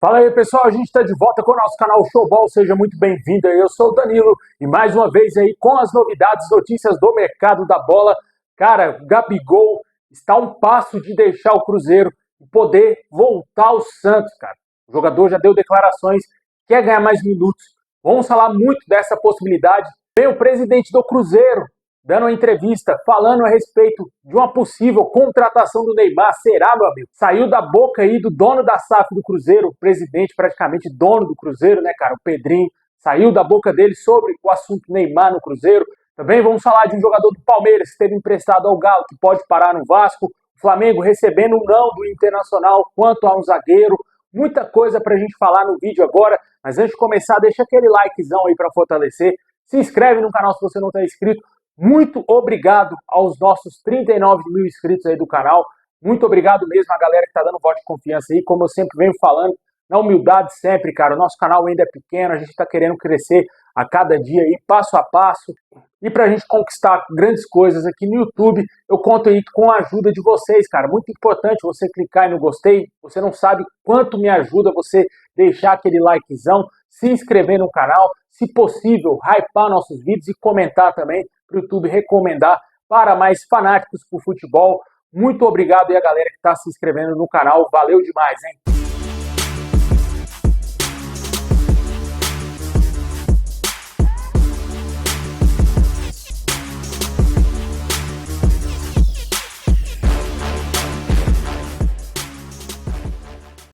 Fala aí, pessoal, a gente está de volta com o nosso canal Showball, seja muito bem-vindo. Eu sou o Danilo e mais uma vez aí com as novidades, notícias do mercado da bola. Cara, o Gabigol está a um passo de deixar o Cruzeiro e poder voltar ao Santos, cara. O jogador já deu declarações, quer ganhar mais minutos. Vamos falar muito dessa possibilidade. Vem o presidente do Cruzeiro dando uma entrevista, falando a respeito de uma possível contratação do Neymar. Será, meu amigo? Saiu da boca aí do dono da SAF do Cruzeiro, o presidente praticamente dono do Cruzeiro, né, cara? O Pedrinho. Saiu da boca dele sobre o assunto Neymar no Cruzeiro. Também vamos falar de um jogador do Palmeiras que esteve emprestado ao Galo, que pode parar no Vasco. O Flamengo recebendo um não do Internacional quanto a um zagueiro. Muita coisa pra gente falar no vídeo agora. Mas antes de começar, deixa aquele likezão aí pra fortalecer. Se inscreve no canal se você não está inscrito. Muito obrigado aos nossos 39 mil inscritos aí do canal. Muito obrigado mesmo a galera que tá dando voto de confiança aí. Como eu sempre venho falando, na humildade sempre, cara. O nosso canal ainda é pequeno, a gente tá querendo crescer a cada dia aí, passo a passo. E pra gente conquistar grandes coisas aqui no YouTube, eu conto aí com a ajuda de vocês, cara. Muito importante você clicar aí no gostei. Você não sabe quanto me ajuda você deixar aquele likezão, se inscrever no canal, se possível, hypar nossos vídeos e comentar também para o YouTube recomendar para mais fanáticos por futebol. Muito obrigado aí a galera que está se inscrevendo no canal. Valeu demais, hein?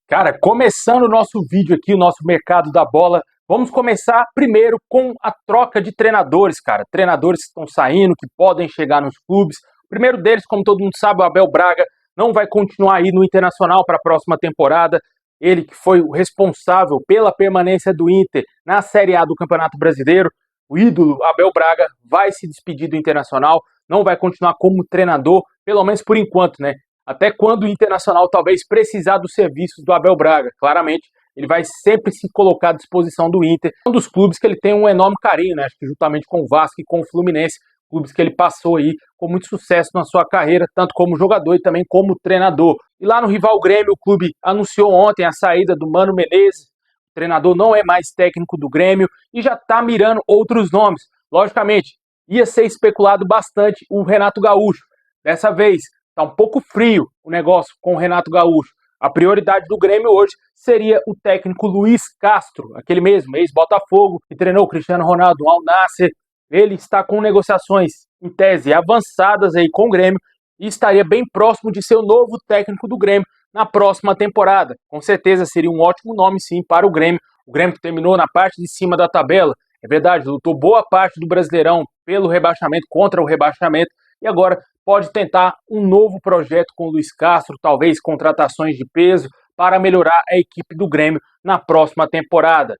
Cara, começando o nosso vídeo aqui, o nosso mercado da bola, vamos começar primeiro com a troca de treinadores, cara. Treinadores que estão saindo, que podem chegar nos clubes. O primeiro deles, como todo mundo sabe, o Abel Braga, não vai continuar aí no Internacional para a próxima temporada. Ele que foi o responsável pela permanência do Inter na Série A do Campeonato Brasileiro. O ídolo Abel Braga vai se despedir do Internacional, não vai continuar como treinador, pelo menos por enquanto, né? Até quando o Internacional talvez precisar dos serviços do Abel Braga. Claramente, ele vai sempre se colocar à disposição do Inter, um dos clubes que ele tem um enorme carinho, né? Acho que juntamente com o Vasco e com o Fluminense, clubes que ele passou aí com muito sucesso na sua carreira, tanto como jogador e também como treinador. E lá no rival Grêmio, o clube anunciou ontem a saída do Mano Menezes. O treinador não é mais técnico do Grêmio e já está mirando outros nomes. Logicamente, ia ser especulado bastante o Renato Gaúcho. Dessa vez, está um pouco frio o negócio com o Renato Gaúcho. A prioridade do Grêmio hoje seria o técnico Luiz Castro, aquele mesmo, ex-Botafogo, que treinou o Cristiano Ronaldo no Al Nassr. Ele está com negociações, em tese, avançadas aí com o Grêmio e estaria bem próximo de ser o novo técnico do Grêmio na próxima temporada. Com certeza seria um ótimo nome, sim, para o Grêmio. O Grêmio que terminou na parte de cima da tabela, é verdade, lutou boa parte do Brasileirão pelo rebaixamento, contra o rebaixamento, e agora pode tentar um novo projeto com o Luiz Castro, talvez contratações de peso, para melhorar a equipe do Grêmio na próxima temporada.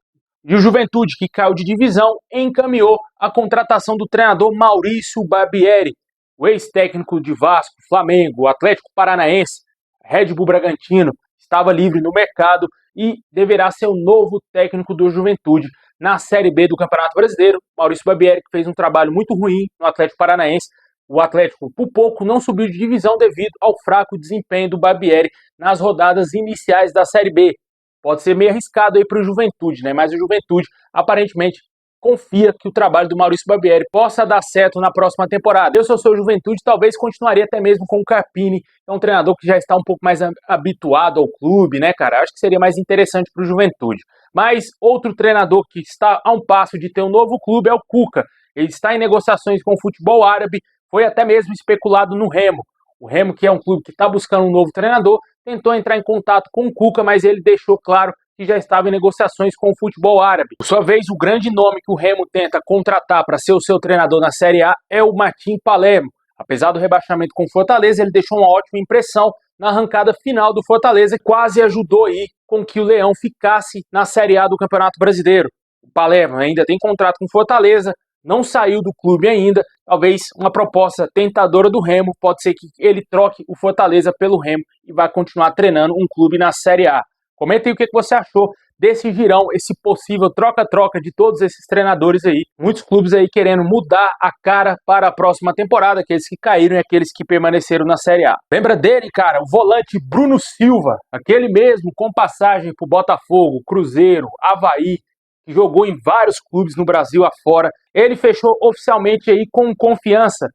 E o Juventude, que caiu de divisão, encaminhou a contratação do treinador Maurício Barbieri, o ex-técnico de Vasco, Flamengo, Atlético Paranaense, Red Bull Bragantino, estava livre no mercado e deverá ser o novo técnico do Juventude na Série B do Campeonato Brasileiro. Maurício Barbieri, que fez um trabalho muito ruim no Atlético Paranaense. O Atlético, por pouco, não subiu de divisão devido ao fraco desempenho do Barbieri nas rodadas iniciais da Série B. Pode ser meio arriscado aí para o Juventude, né? Mas o Juventude, aparentemente, confia que o trabalho do Maurício Barbieri possa dar certo na próxima temporada. Eu, se eu sou Juventude, talvez continuaria até mesmo com o Carpini, que é um treinador que já está um pouco mais habituado ao clube, né, cara? Acho que seria mais interessante para o Juventude. Mas outro treinador que está a um passo de ter um novo clube é o Cuca. Ele está em negociações com o futebol árabe, foi até mesmo especulado no Remo. O Remo, que é um clube que está buscando um novo treinador, tentou entrar em contato com o Cuca, mas ele deixou claro que já estava em negociações com o futebol árabe. Por sua vez, o grande nome que o Remo tenta contratar para ser o seu treinador na Série A é o Martim Palermo. Apesar do rebaixamento com o Fortaleza, ele deixou uma ótima impressão na arrancada final do Fortaleza e quase ajudou aí com que o Leão ficasse na Série A do Campeonato Brasileiro. O Palermo ainda tem contrato com o Fortaleza, não saiu do clube ainda, talvez uma proposta tentadora do Remo, pode ser que ele troque o Fortaleza pelo Remo e vai continuar treinando um clube na Série A. Comenta aí o que você achou desse girão, esse possível troca-troca de todos esses treinadores aí. Muitos clubes aí querendo mudar a cara para a próxima temporada, aqueles que caíram e aqueles que permaneceram na Série A. Lembra dele, cara? O volante Bruno Silva, aquele mesmo com passagem por Botafogo, Cruzeiro, Avaí, que jogou em vários clubes no Brasil afora. Ele fechou oficialmente aí com Confiança.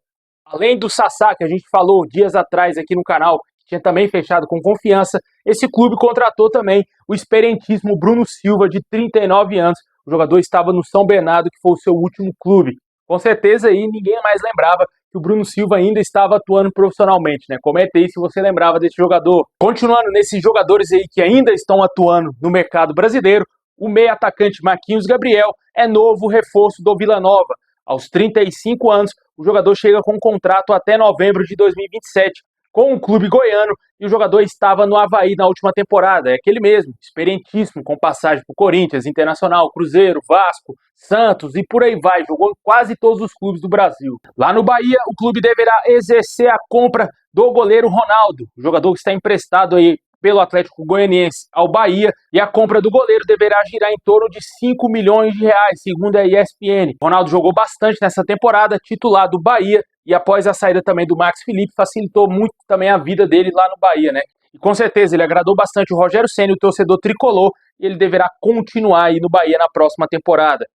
Além do Sassá, que a gente falou dias atrás aqui no canal, que tinha também fechado com Confiança, esse clube contratou também o experientíssimo Bruno Silva, de 39 anos. O jogador estava no São Bernardo, que foi o seu último clube. Com certeza aí ninguém mais lembrava que o Bruno Silva ainda estava atuando profissionalmente, né? Comenta aí se você lembrava desse jogador. Continuando nesses jogadores aí que ainda estão atuando no mercado brasileiro, o meia atacante Marquinhos Gabriel é novo reforço do Vila Nova. Aos 35 anos, o jogador chega com um contrato até novembro de 2027 com o clube goiano, e o jogador estava no Avaí na última temporada. É aquele mesmo, experientíssimo, com passagem por Corinthians, Internacional, Cruzeiro, Vasco, Santos e por aí vai. Jogou em quase todos os clubes do Brasil. Lá no Bahia, o clube deverá exercer a compra do goleiro Ronaldo, o jogador que está emprestado aí pelo Atlético Goianiense ao Bahia, e a compra do goleiro deverá girar em torno de 5 milhões de reais, segundo a ESPN. Ronaldo jogou bastante nessa temporada, titular do Bahia, e após a saída também do Max Felipe, facilitou muito também a vida dele lá no Bahia, né? E com certeza ele agradou bastante o Rogério Ceni, o torcedor tricolor, e ele deverá continuar aí no Bahia na próxima temporada.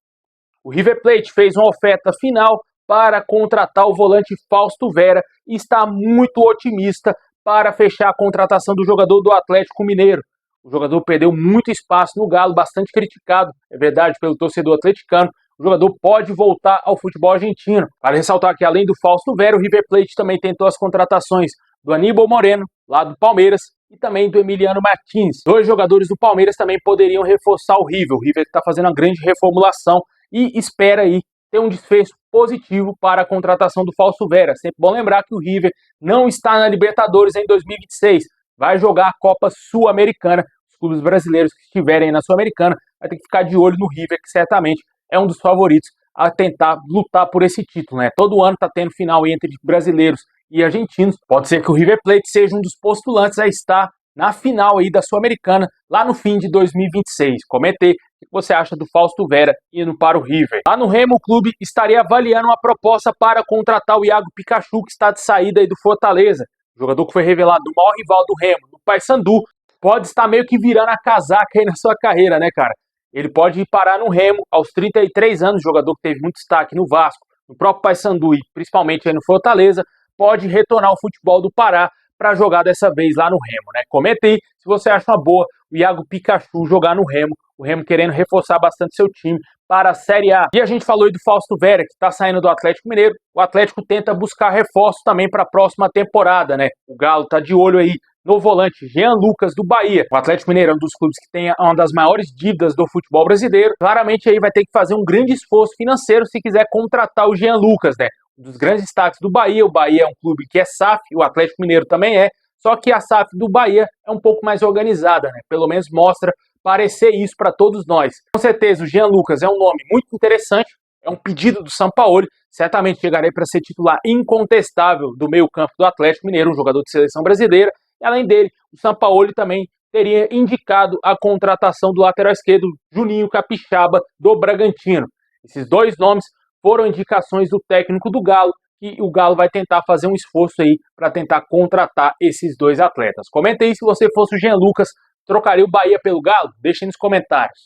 O River Plate fez uma oferta final para contratar o volante Fausto Vera e está muito otimista para fechar a contratação do jogador do Atlético Mineiro. O jogador perdeu muito espaço no Galo, bastante criticado, é verdade, pelo torcedor atleticano. O jogador pode voltar ao futebol argentino. Para ressaltar que, além do Fausto Vera, o River Plate também tentou as contratações do Aníbal Moreno, lá do Palmeiras, e também do Emiliano Martins. Dois jogadores do Palmeiras também poderiam reforçar o River. O River está fazendo uma grande reformulação e espera aí ter um desfecho positivo para a contratação do Fausto Vera. Sempre bom lembrar que o River não está na Libertadores em 2026. Vai jogar a Copa Sul-Americana. Os clubes brasileiros que estiverem na Sul-Americana vai ter que ficar de olho no River, que certamente é um dos favoritos a tentar lutar por esse título, né? Todo ano está tendo final entre brasileiros e argentinos. Pode ser que o River Plate seja um dos postulantes a estar na final aí da Sul-Americana, lá no fim de 2026. Comentei o que você acha do Fausto Vera indo para o River. Lá no Remo, o clube estaria avaliando uma proposta para contratar o Iago Pikachu, que está de saída aí do Fortaleza. O jogador que foi revelado no maior rival do Remo, no Paysandu, pode estar meio que virando a casaca aí na sua carreira, né, cara? Ele pode ir parar no Remo aos 33 anos, jogador que teve muito destaque no Vasco, no próprio Paysandu e principalmente aí no Fortaleza, pode retornar ao futebol do Pará para jogar dessa vez lá no Remo, né? Comenta aí se você acha uma boa o Iago Pikachu jogar no Remo, o Remo querendo reforçar bastante seu time para a Série A. E a gente falou aí do Fausto Vera, que está saindo do Atlético Mineiro. O Atlético tenta buscar reforço também para a próxima temporada, né? O Galo está de olho aí no volante Jean Lucas, do Bahia. O Atlético Mineiro é um dos clubes que tem uma das maiores dívidas do futebol brasileiro. Claramente aí vai ter que fazer um grande esforço financeiro se quiser contratar o Jean Lucas, né? Um dos grandes destaques do Bahia. O Bahia é um clube que é SAF, o Atlético Mineiro também é, só que a SAF do Bahia é um pouco mais organizada, né? Pelo menos mostra parecer isso para todos nós. Com certeza o Jean Lucas é um nome muito interessante, é um pedido do Sampaoli, certamente chegarei para ser titular incontestável do meio-campo do Atlético Mineiro, um jogador de seleção brasileira. E além dele, o Sampaoli também teria indicado a contratação do lateral esquerdo Juninho Capixaba, do Bragantino. Esses dois nomes foram indicações do técnico do Galo, e o Galo vai tentar fazer um esforço aí para tentar contratar esses dois atletas. Comenta aí se você fosse o Jean Lucas, trocaria o Bahia pelo Galo? Deixa aí nos comentários.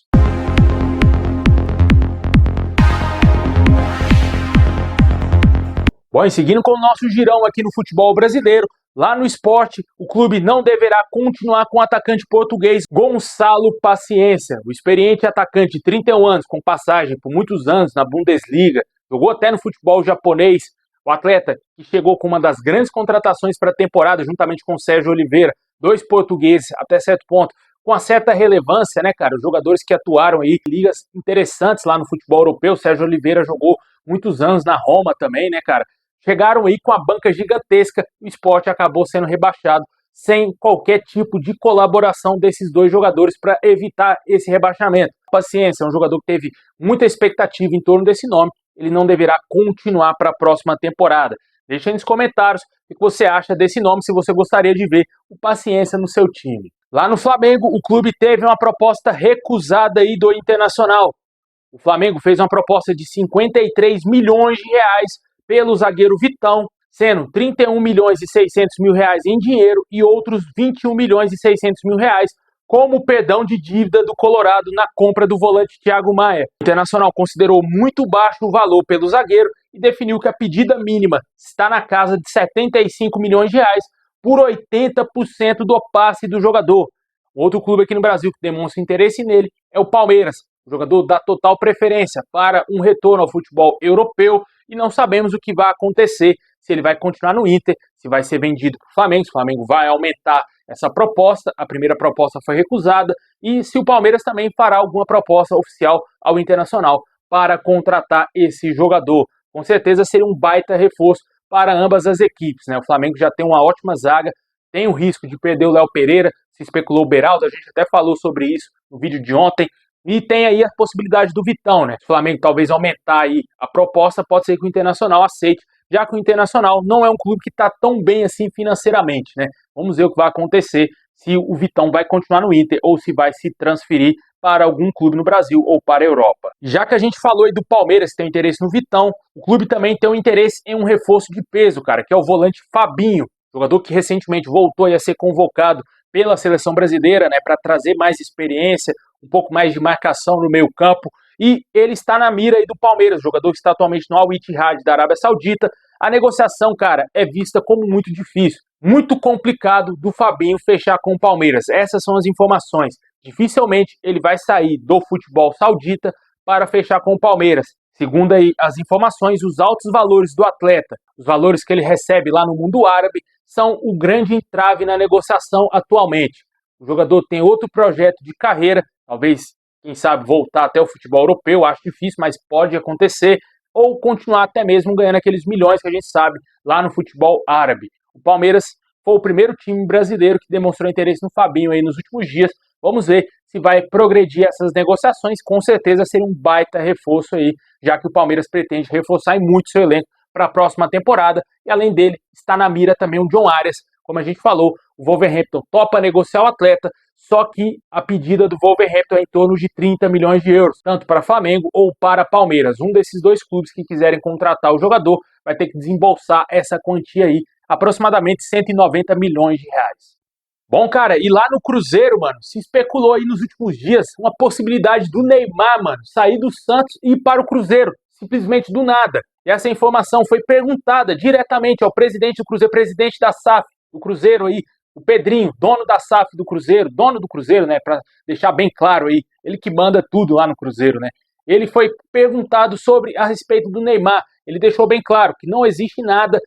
Bom, e seguindo com o nosso girão aqui no futebol brasileiro, lá no Sport, o clube não deverá continuar com o atacante português Gonçalo Paciência. O experiente atacante de 31 anos, com passagem por muitos anos na Bundesliga, jogou até no futebol japonês. O atleta, que chegou com uma das grandes contratações para a temporada, juntamente com o Sérgio Oliveira, dois portugueses até certo ponto, com uma certa relevância, né, cara? Os jogadores que atuaram aí em ligas interessantes lá no futebol europeu. O Sérgio Oliveira jogou muitos anos na Roma também, né, cara? Chegaram aí com a banca gigantesca, o Sport acabou sendo rebaixado sem qualquer tipo de colaboração desses dois jogadores para evitar esse rebaixamento. Paciência, é um jogador que teve muita expectativa em torno desse nome, ele não deverá continuar para a próxima temporada. Deixa aí nos comentários o que você acha desse nome, se você gostaria de ver o Paciência no seu time. Lá no Flamengo, o clube teve uma proposta recusada aí do Internacional. O Flamengo fez uma proposta de 53 milhões de reais pelo zagueiro Vitão, sendo 31 milhões e 600 mil reais em dinheiro e outros 21 milhões e 600 mil reais como perdão de dívida do Colorado na compra do volante Thiago Maia. O Internacional considerou muito baixo o valor pelo zagueiro e definiu que a pedida mínima está na casa de 75 milhões de reais por 80% do passe do jogador. Outro clube aqui no Brasil que demonstra interesse nele é o Palmeiras. O jogador dá total preferência para um retorno ao futebol europeu e não sabemos o que vai acontecer, se ele vai continuar no Inter, se vai ser vendido para o Flamengo, se o Flamengo vai aumentar essa proposta, a primeira proposta foi recusada, e se o Palmeiras também fará alguma proposta oficial ao Internacional para contratar esse jogador. Com certeza seria um baita reforço para ambas as equipes, né? O Flamengo já tem uma ótima zaga, tem o risco de perder o Léo Pereira, se especulou o Beraldo, a gente até falou sobre isso no vídeo de ontem, e tem aí a possibilidade do Vitão, né? Se o Flamengo talvez aumentar aí a proposta, pode ser que o Internacional aceite, já que o Internacional não é um clube que está tão bem assim financeiramente, né? Vamos ver o que vai acontecer, se o Vitão vai continuar no Inter ou se vai se transferir para algum clube no Brasil ou para a Europa. Já que a gente falou aí do Palmeiras, que tem interesse no Vitão, o clube também tem um interesse em um reforço de peso, cara, que é o volante Fabinho, jogador que recentemente voltou a ser convocado pela seleção brasileira, né, para trazer mais experiência, um pouco mais de marcação no meio campo, e ele está na mira aí do Palmeiras, jogador que está atualmente no Al Ittihad da Arábia Saudita. A negociação, cara, é vista como muito difícil, muito complicado do Fabinho fechar com o Palmeiras. Essas são as informações. Dificilmente ele vai sair do futebol saudita para fechar com o Palmeiras. Segundo aí as informações, os altos valores do atleta, os valores que ele recebe lá no mundo árabe, são o grande entrave na negociação atualmente. O jogador tem outro projeto de carreira, talvez, quem sabe, voltar até o futebol europeu, acho difícil, mas pode acontecer, ou continuar até mesmo ganhando aqueles milhões que a gente sabe lá no futebol árabe. O Palmeiras foi o primeiro time brasileiro que demonstrou interesse no Fabinho aí nos últimos dias. Vamos ver se vai progredir essas negociações, com certeza seria um baita reforço aí, já que o Palmeiras pretende reforçar em muito seu elenco para a próxima temporada, e além dele está na mira também o John Arias, como a gente falou, o Wolverhampton topa negociar o atleta, só que a pedida do Wolverhampton é em torno de 30 milhões de euros, tanto para Flamengo ou para Palmeiras. Um desses dois clubes que quiserem contratar o jogador vai ter que desembolsar essa quantia aí, aproximadamente 190 milhões de reais. Bom, cara, e lá no Cruzeiro, mano, se especulou aí nos últimos dias uma possibilidade do Neymar, mano, sair do Santos e ir para o Cruzeiro, simplesmente do nada. E essa informação foi perguntada diretamente ao presidente do Cruzeiro, presidente da SAF do Cruzeiro aí, o Pedrinho, dono da SAF do Cruzeiro, dono do Cruzeiro, né, para deixar bem claro aí, ele que manda tudo lá no Cruzeiro, né. Ele foi perguntado sobre a respeito do Neymar, ele deixou bem claro que não existe nada,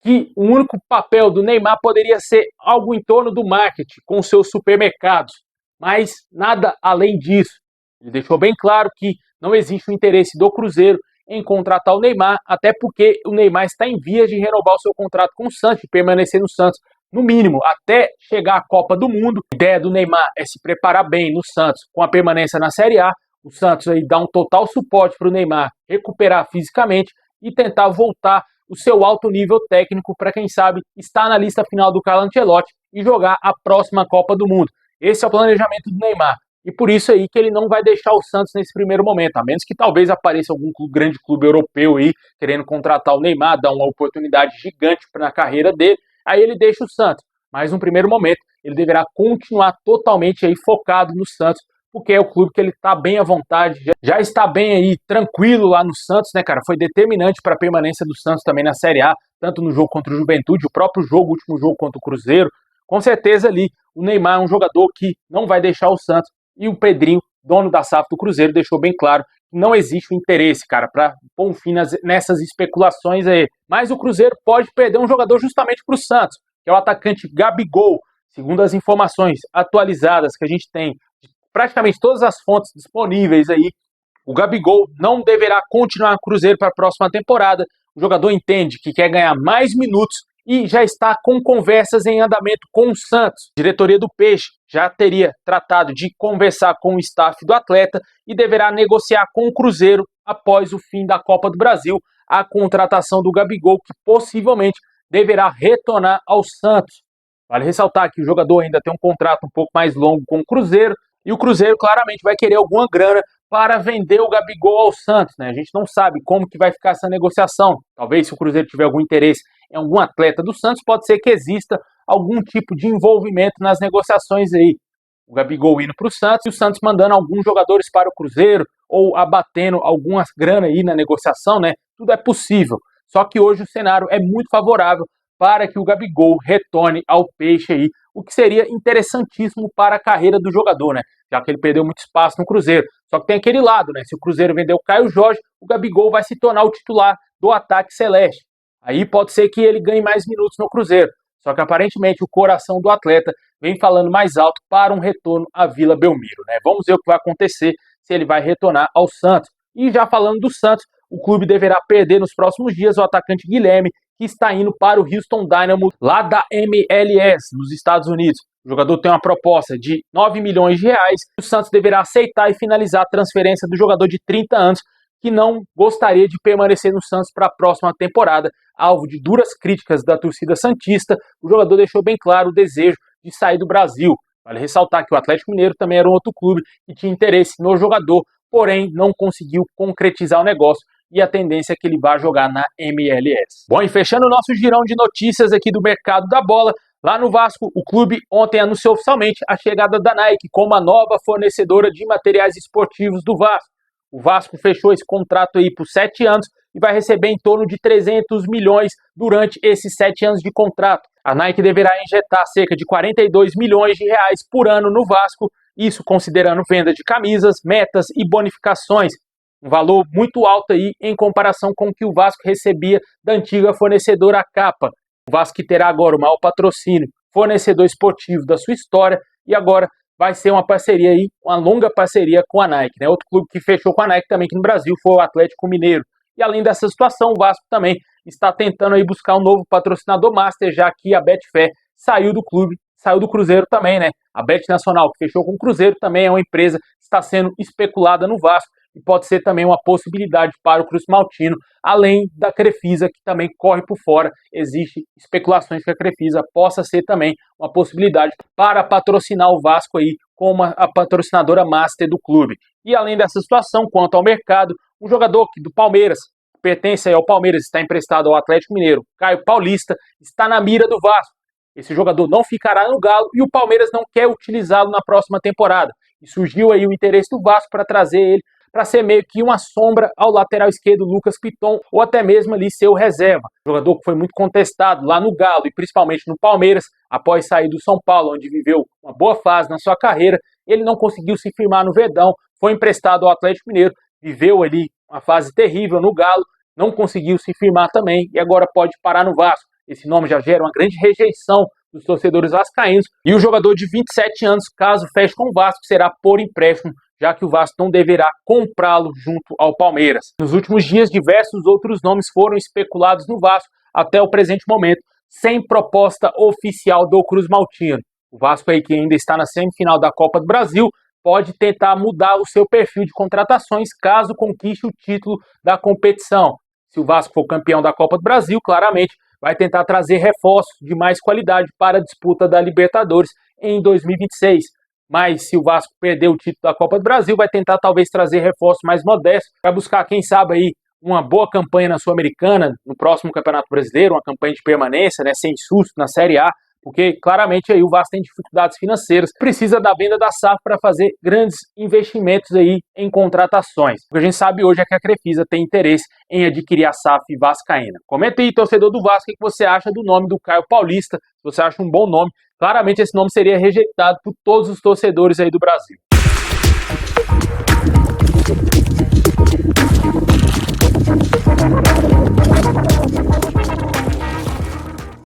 que o único papel do Neymar poderia ser algo em torno do marketing, com seus supermercados, mas nada além disso. Ele deixou bem claro que não existe o interesse do Cruzeiro em contratar o Neymar, até porque o Neymar está em vias de renovar o seu contrato com o Santos, de permanecer no Santos, no mínimo, até chegar à Copa do Mundo. A ideia do Neymar é se preparar bem no Santos com a permanência na Série A, o Santos aí dá um total suporte para o Neymar recuperar fisicamente e tentar voltar o seu alto nível técnico para, quem sabe, estar na lista final do Carlo Ancelotti e jogar a próxima Copa do Mundo. Esse é o planejamento do Neymar. E por isso aí que ele não vai deixar o Santos nesse primeiro momento, a menos que talvez apareça algum grande clube europeu aí querendo contratar o Neymar, dar uma oportunidade gigante na carreira dele, aí ele deixa o Santos. Mas no primeiro momento ele deverá continuar totalmente aí focado no Santos, porque é o clube que ele está bem à vontade, já está bem aí, tranquilo lá no Santos, né, cara? Foi determinante para a permanência do Santos também na Série A, tanto no jogo contra o Juventude, o próprio jogo, o último jogo contra o Cruzeiro. Com certeza ali, o Neymar é um jogador que não vai deixar o Santos, e o Pedrinho, dono da SAF do Cruzeiro, deixou bem claro que não existe o interesse, cara, para pôr um fim nessas especulações aí. Mas o Cruzeiro pode perder um jogador justamente para o Santos, que é o atacante Gabigol. Segundo as informações atualizadas que a gente tem praticamente todas as fontes disponíveis aí, o Gabigol não deverá continuar no Cruzeiro para a próxima temporada. O jogador entende que quer ganhar mais minutos e já está com conversas em andamento com o Santos. A diretoria do Peixe já teria tratado de conversar com o staff do atleta e deverá negociar com o Cruzeiro após o fim da Copa do Brasil a contratação do Gabigol, que possivelmente deverá retornar ao Santos. Vale ressaltar que o jogador ainda tem um contrato um pouco mais longo com o Cruzeiro, e o Cruzeiro claramente vai querer alguma grana para vender o Gabigol ao Santos, né? A gente não sabe como que vai ficar essa negociação. Talvez se o Cruzeiro tiver algum interesse em algum atleta do Santos, pode ser que exista algum tipo de envolvimento nas negociações aí. O Gabigol indo para o Santos e o Santos mandando alguns jogadores para o Cruzeiro ou abatendo algumas grana aí na negociação, né? Tudo é possível. Só que hoje o cenário é muito favorável para que o Gabigol retorne ao Peixe aí, o que seria interessantíssimo para a carreira do jogador, né? Já que ele perdeu muito espaço no Cruzeiro. Só que tem aquele lado, né? Se o Cruzeiro vender o Caio Jorge, o Gabigol vai se tornar o titular do ataque celeste. Aí pode ser que ele ganhe mais minutos no Cruzeiro. Só que aparentemente o coração do atleta vem falando mais alto para um retorno à Vila Belmiro, né? Vamos ver o que vai acontecer se ele vai retornar ao Santos. E já falando do Santos, o clube deverá perder nos próximos dias o atacante Guilherme, que está indo para o Houston Dynamo, lá da MLS, nos Estados Unidos. O jogador tem uma proposta de 9 milhões de reais. O Santos deverá aceitar e finalizar a transferência do jogador de 30 anos, que não gostaria de permanecer no Santos para a próxima temporada. Alvo de duras críticas da torcida santista, o jogador deixou bem claro o desejo de sair do Brasil. Vale ressaltar que o Atlético Mineiro também era um outro clube que tinha interesse no jogador, porém não conseguiu concretizar o negócio e a tendência é que ele vá jogar na MLS. Bom, e fechando o nosso girão de notícias aqui do mercado da bola, lá no Vasco, o clube ontem anunciou oficialmente a chegada da Nike como a nova fornecedora de materiais esportivos do Vasco. O Vasco fechou esse contrato aí por 7 anos e vai receber em torno de 300 milhões durante esses 7 anos de contrato. A Nike deverá injetar cerca de 42 milhões de reais por ano no Vasco, isso considerando venda de camisas, metas e bonificações. Um valor muito alto aí em comparação com o que o Vasco recebia da antiga fornecedora Capa. O Vasco que terá agora o maior patrocínio, fornecedor esportivo da sua história, e agora vai ser uma parceria aí, uma longa parceria com a Nike, né? Outro clube que fechou com a Nike também aqui no Brasil foi o Atlético Mineiro. E além dessa situação, o Vasco também está tentando aí buscar um novo patrocinador master, já que a Betfair saiu do clube, saiu do Cruzeiro também, né? A Bet Nacional, que fechou com o Cruzeiro, também é uma empresa que está sendo especulada no Vasco e pode ser também uma possibilidade para o Cruz Maltino, além da Crefisa, que também corre por fora. Existem especulações que a Crefisa possa ser também uma possibilidade para patrocinar o Vasco aí como a patrocinadora master do clube. E além dessa situação, quanto ao mercado, um jogador do Palmeiras, que pertence ao Palmeiras, está emprestado ao Atlético Mineiro, Caio Paulista, está na mira do Vasco. Esse jogador não ficará no Galo e o Palmeiras não quer utilizá-lo na próxima temporada. E surgiu aí o interesse do Vasco para trazer ele para ser meio que uma sombra ao lateral esquerdo Lucas Piton, ou até mesmo ali ser o reserva. Um jogador que foi muito contestado lá no Galo e principalmente no Palmeiras, após sair do São Paulo, onde viveu uma boa fase na sua carreira. Ele não conseguiu se firmar no Verdão, foi emprestado ao Atlético Mineiro, viveu ali uma fase terrível no Galo, não conseguiu se firmar também e agora pode parar no Vasco. Esse nome já gera uma grande rejeição dos torcedores vascaínos. E o jogador de 27 anos, caso feche com o Vasco, será por empréstimo, já que o Vasco não deverá comprá-lo junto ao Palmeiras. Nos últimos dias, diversos outros nomes foram especulados no Vasco até o presente momento, sem proposta oficial do Cruz Maltino. O Vasco aí, que ainda está na semifinal da Copa do Brasil, pode tentar mudar o seu perfil de contratações caso conquiste o título da competição. Se o Vasco for campeão da Copa do Brasil, claramente vai tentar trazer reforços de mais qualidade para a disputa da Libertadores em 2026. Mas se o Vasco perder o título da Copa do Brasil, vai tentar talvez trazer reforços mais modestos para buscar, quem sabe, aí uma boa campanha na Sul-Americana, no próximo Campeonato Brasileiro, uma campanha de permanência, né, sem susto na Série A, porque claramente aí o Vasco tem dificuldades financeiras, precisa da venda da SAF para fazer grandes investimentos aí em contratações. O que a gente sabe hoje é que a Crefisa tem interesse em adquirir a SAF vascaína. Comenta aí, torcedor do Vasco, o que você acha do nome do Caio Paulista, se você acha um bom nome. Claramente esse nome seria rejeitado por todos os torcedores aí do Brasil.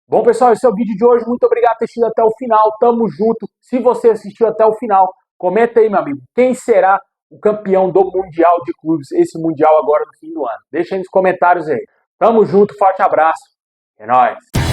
Bom, pessoal, esse é o vídeo de hoje. Muito obrigado por ter assistido até o final. Tamo junto. Se você assistiu até o final, comenta aí, meu amigo, quem será o campeão do Mundial de Clubes, esse Mundial agora no fim do ano. Deixa aí nos comentários aí. Tamo junto, forte abraço. É nóis.